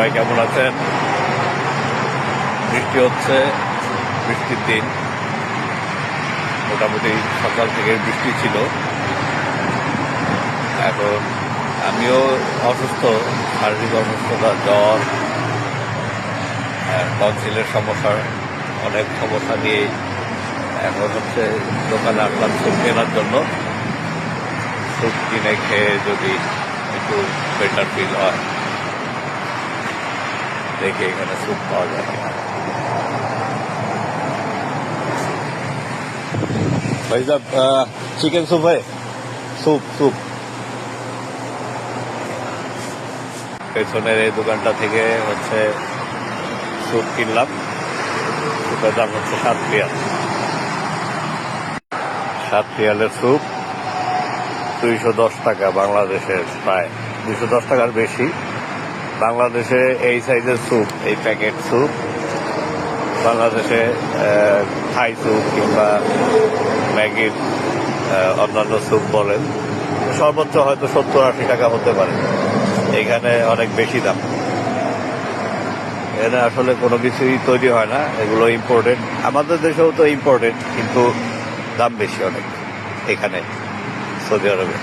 সবাই কেমন আছেন? বৃষ্টি হচ্ছে, বৃষ্টির দিন। মোটামুটি সকাল থেকে বৃষ্টি ছিল। এখন আমিও অসুস্থ, শারীরিক অসুস্থতা, জ্বর, টনসিলের সমস্যা, অনেক সমস্যা নিয়ে এখন হচ্ছে দোকানে আসলাম স্যুপ কেনার জন্য। স্যুপ কিনে খেয়ে যদি একটু বেটার ফিল হয়, দেখে এখানে স্যুপ পাওয়া যায় কিনা। भाई साहब चिकन सूप है? सूप सूप পেছনের এই দোকানটা থেকে হচ্ছে স্যুপ কিনলাম। স্যুপের দাম হচ্ছে 7 রিয়াল। 7 রিয়ালের স্যুপ 210 টাকা, বাংলাদেশের প্রায় 210 টাকার বেশি। বাংলাদেশে এই সাইজের স্যুপ, এই প্যাকেট স্যুপ বাংলাদেশে থাই স্যুপ কিংবা ম্যাগির অন্যান্য স্যুপ বলেন, সর্বোচ্চ হয়তো 70-80 টাকা হতে পারে। এখানে অনেক বেশি দাম। এখানে আসলে কোনো কিছুই তৈরি হয় না, এগুলো ইম্পোর্টেড। আমাদের দেশেও তো ইম্পোর্টেড, কিন্তু দাম বেশি অনেক এখানে সৌদি আরবে।